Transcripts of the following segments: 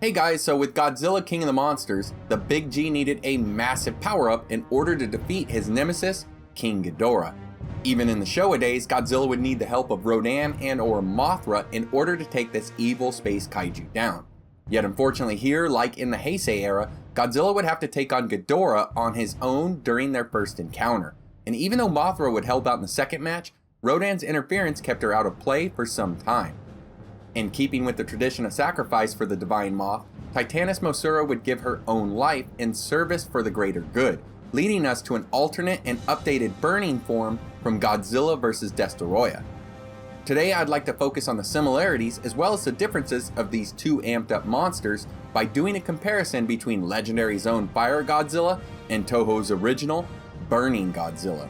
Hey guys, so with Godzilla King of the Monsters, the Big G needed a massive power-up in order to defeat his nemesis, King Ghidorah. Even in the Showa days, Godzilla would need the help of Rodan and or Mothra in order to take this evil space kaiju down. Yet unfortunately here, like in the Heisei era, Godzilla would have to take on Ghidorah on his own during their first encounter. And even though Mothra would help out in the second match, Rodan's interference kept her out of play for some time. In keeping with the tradition of sacrifice for the Divine Moth, Titanus Mosura would give her own life in service for the greater good, leading us to an alternate and updated burning form from Godzilla vs. Destoroyah. Today I'd like to focus on the similarities as well as the differences of these two amped up monsters by doing a comparison between Legendary's own Fire Godzilla and Toho's original Burning Godzilla.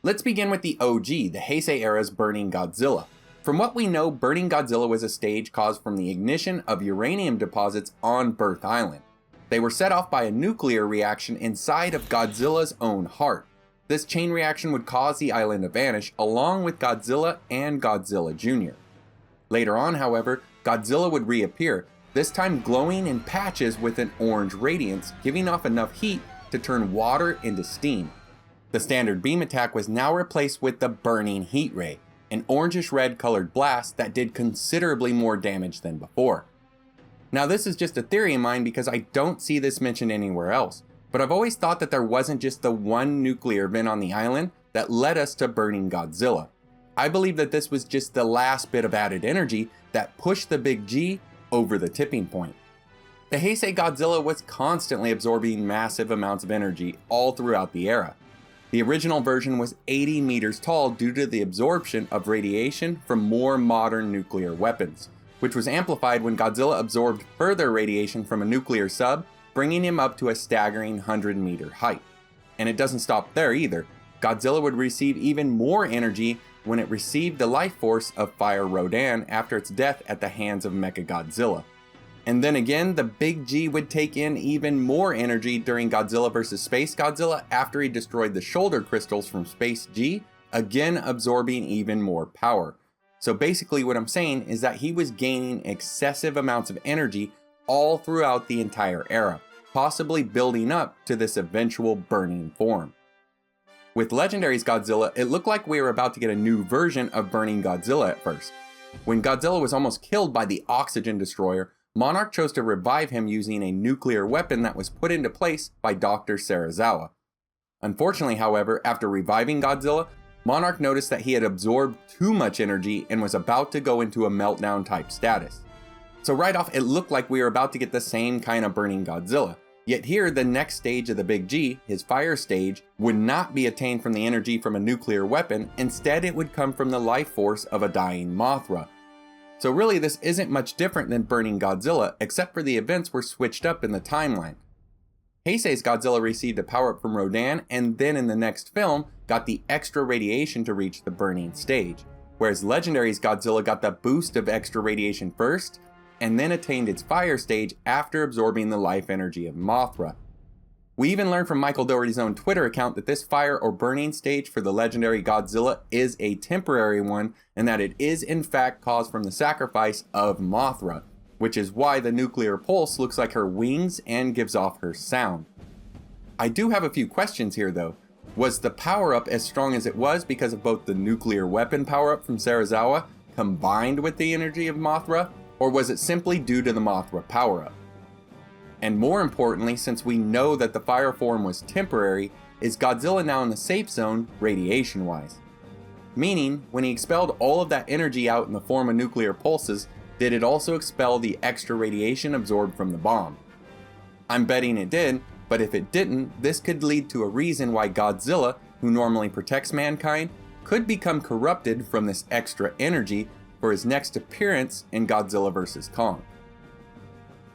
Let's begin with the OG, the Heisei era's Burning Godzilla. From what we know, Burning Godzilla was a stage caused from the ignition of uranium deposits on Birth Island. They were set off by a nuclear reaction inside of Godzilla's own heart. This chain reaction would cause the island to vanish, along with Godzilla and Godzilla Jr. Later on, however, Godzilla would reappear, this time glowing in patches with an orange radiance, giving off enough heat to turn water into steam. The standard beam attack was now replaced with the Burning Heat Ray, an orangish-red colored blast that did considerably more damage than before. Now this is just a theory of mine because I don't see this mentioned anywhere else, but I've always thought that there wasn't just the one nuclear event on the island that led us to Burning Godzilla. I believe that this was just the last bit of added energy that pushed the Big G over the tipping point. The Heisei Godzilla was constantly absorbing massive amounts of energy all throughout the era. The original version was 80 meters tall due to the absorption of radiation from more modern nuclear weapons, which was amplified when Godzilla absorbed further radiation from a nuclear sub, bringing him up to a staggering 100-meter height. And it doesn't stop there either. Godzilla would receive even more energy when it received the life force of Fire Rodan after its death at the hands of Mechagodzilla. And then again, the Big G would take in even more energy during Godzilla vs. Space Godzilla after he destroyed the shoulder crystals from Space G, again absorbing even more power. So basically what I'm saying is that he was gaining excessive amounts of energy all throughout the entire era, possibly building up to this eventual burning form. With Legendary's Godzilla, it looked like we were about to get a new version of Burning Godzilla at first. When Godzilla was almost killed by the Oxygen Destroyer, Monarch chose to revive him using a nuclear weapon that was put into place by Dr. Serizawa. Unfortunately, however, after reviving Godzilla, Monarch noticed that he had absorbed too much energy and was about to go into a meltdown type status. So right off, it looked like we were about to get the same kind of Burning Godzilla. Yet here, the next stage of the Big G, his fire stage, would not be attained from the energy from a nuclear weapon, instead it would come from the life force of a dying Mothra. So really this isn't much different than Burning Godzilla, except for the events were switched up in the timeline. Heisei's Godzilla received a power-up from Rodan, and then in the next film, got the extra radiation to reach the burning stage, whereas Legendary's Godzilla got the boost of extra radiation first, and then attained its fire stage after absorbing the life energy of Mothra. We even learned from Michael Dougherty's own Twitter account that this fire or burning stage for the Legendary Godzilla is a temporary one, and that it is in fact caused from the sacrifice of Mothra, which is why the nuclear pulse looks like her wings and gives off her sound. I do have a few questions here though. Was the power-up as strong as it was because of both the nuclear weapon power-up from Serizawa combined with the energy of Mothra, or was it simply due to the Mothra power-up? And more importantly, since we know that the fire form was temporary, is Godzilla now in the safe zone radiation-wise? Meaning, when he expelled all of that energy out in the form of nuclear pulses, did it also expel the extra radiation absorbed from the bomb? I'm betting it did, but if it didn't, this could lead to a reason why Godzilla, who normally protects mankind, could become corrupted from this extra energy for his next appearance in Godzilla vs. Kong.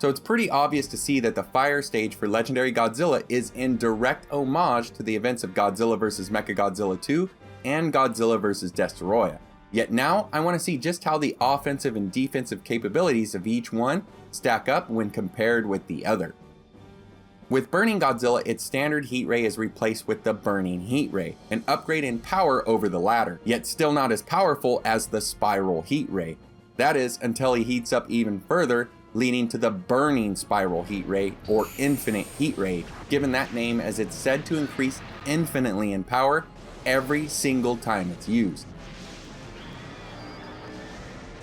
So it's pretty obvious to see that the fire stage for Legendary Godzilla is in direct homage to the events of Godzilla vs. Mechagodzilla 2 and Godzilla vs. Destoroyah. Yet now I want to see just how the offensive and defensive capabilities of each one stack up when compared with the other. With Burning Godzilla, its standard heat ray is replaced with the Burning Heat Ray, an upgrade in power over the latter, yet still not as powerful as the Spiral Heat Ray. That is, until he heats up even further, leading to the Burning Spiral Heat Ray, or Infinite Heat Ray, given that name as it's said to increase infinitely in power every single time it's used.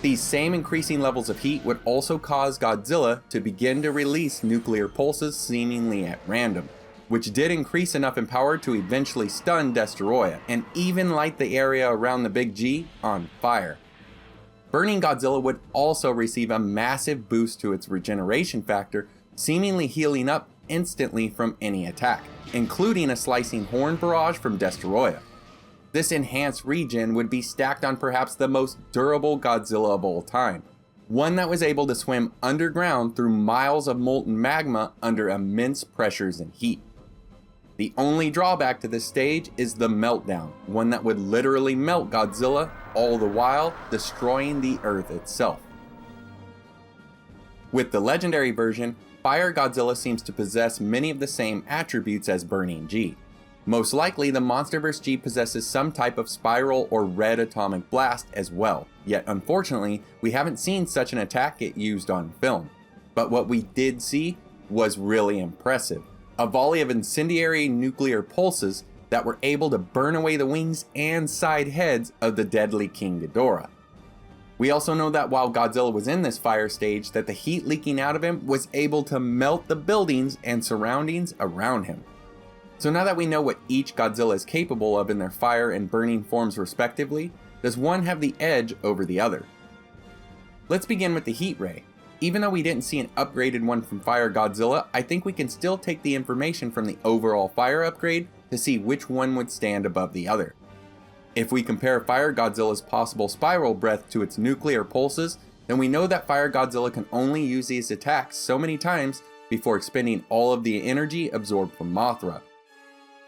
These same increasing levels of heat would also cause Godzilla to begin to release nuclear pulses seemingly at random, which did increase enough in power to eventually stun Destoroyah, and even light the area around the Big G on fire. Burning Godzilla would also receive a massive boost to its regeneration factor, seemingly healing up instantly from any attack, including a slicing horn barrage from Destoroyah. This enhanced regen would be stacked on perhaps the most durable Godzilla of all time, one that was able to swim underground through miles of molten magma under immense pressures and heat. The only drawback to this stage is the meltdown, one that would literally melt Godzilla, all the while destroying the Earth itself. With the legendary version, Fire Godzilla seems to possess many of the same attributes as Burning G. Most likely, the Monsterverse G possesses some type of spiral or red atomic blast as well, yet unfortunately, we haven't seen such an attack get used on film. But what we did see was really impressive. A volley of incendiary nuclear pulses that were able to burn away the wings and side heads of the deadly King Ghidorah. We also know that while Godzilla was in this fire stage, that the heat leaking out of him was able to melt the buildings and surroundings around him. So now that we know what each Godzilla is capable of in their fire and burning forms respectively, does one have the edge over the other? Let's begin with the Heat Ray. Even though we didn't see an upgraded one from Fire Godzilla, I think we can still take the information from the overall fire upgrade to see which one would stand above the other. If we compare Fire Godzilla's possible spiral breath to its nuclear pulses, then we know that Fire Godzilla can only use these attacks so many times before expending all of the energy absorbed from Mothra.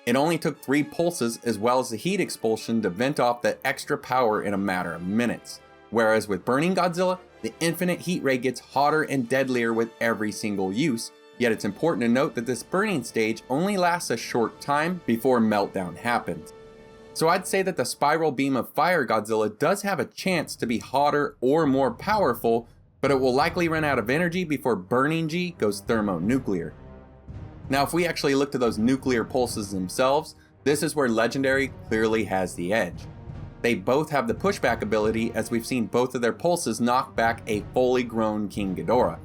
It only took 3 pulses as well as the heat expulsion to vent off that extra power in a matter of minutes. Whereas with Burning Godzilla, the infinite heat ray gets hotter and deadlier with every single use, yet it's important to note that this burning stage only lasts a short time before meltdown happens. So I'd say that the spiral beam of Fire Godzilla does have a chance to be hotter or more powerful, but it will likely run out of energy before Burning G goes thermonuclear. Now, if we actually look to those nuclear pulses themselves, this is where Legendary clearly has the edge. They both have the pushback ability, as we've seen both of their pulses knock back a fully grown King Ghidorah.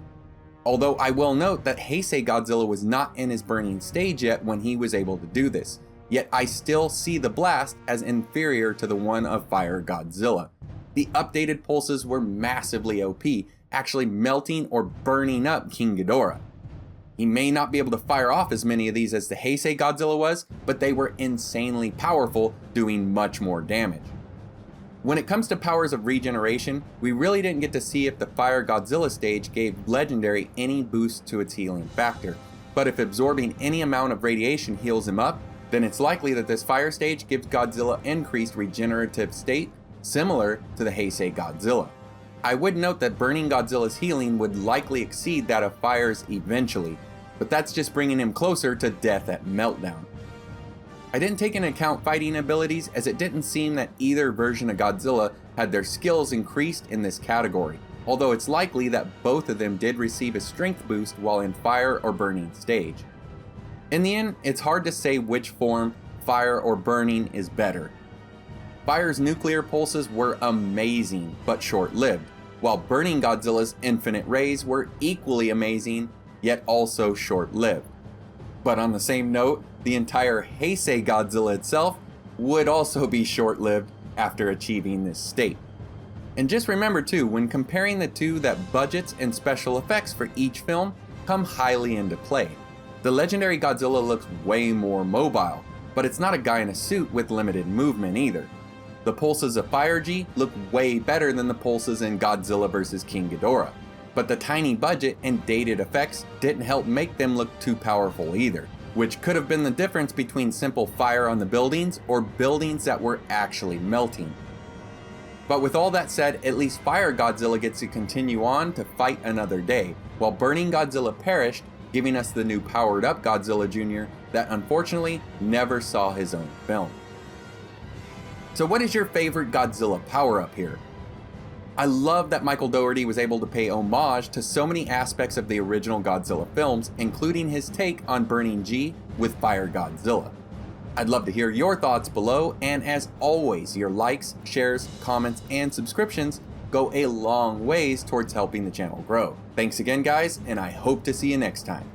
Although I will note that Heisei Godzilla was not in his burning stage yet when he was able to do this, yet I still see the blast as inferior to the one of Fire Godzilla. The updated pulses were massively OP, actually melting or burning up King Ghidorah. He may not be able to fire off as many of these as the Heisei Godzilla was, but they were insanely powerful, doing much more damage. When it comes to powers of regeneration, we really didn't get to see if the Fire Godzilla stage gave Legendary any boost to its healing factor, but if absorbing any amount of radiation heals him up, then it's likely that this fire stage gives Godzilla increased regenerative state, similar to the Heisei Godzilla. I would note that Burning Godzilla's healing would likely exceed that of Fire's eventually, but that's just bringing him closer to death at meltdown. I didn't take into account fighting abilities, as it didn't seem that either version of Godzilla had their skills increased in this category, although it's likely that both of them did receive a strength boost while in Fire or Burning stage. In the end, it's hard to say which form, Fire or Burning, is better. Fire's nuclear pulses were amazing, but short-lived, while Burning Godzilla's infinite rays were equally amazing, yet also short-lived. But on the same note, the entire Heisei Godzilla itself would also be short-lived after achieving this state. And just remember too, when comparing the two, that budgets and special effects for each film come highly into play. The Legendary Godzilla looks way more mobile, but it's not a guy in a suit with limited movement either. The pulses of Fire G look way better than the pulses in Godzilla vs. King Ghidorah, but the tiny budget and dated effects didn't help make them look too powerful either, which could have been the difference between simple fire on the buildings or buildings that were actually melting. But with all that said, at least Fire Godzilla gets to continue on to fight another day, while Burning Godzilla perished, giving us the new powered up Godzilla Jr. that unfortunately never saw his own film. So what is your favorite Godzilla power up here? I love that Michael Dougherty was able to pay homage to so many aspects of the original Godzilla films, including his take on Burning G with Fire Godzilla. I'd love to hear your thoughts below, and as always, your likes, shares, comments, and subscriptions go a long ways towards helping the channel grow. Thanks again, guys, and I hope to see you next time.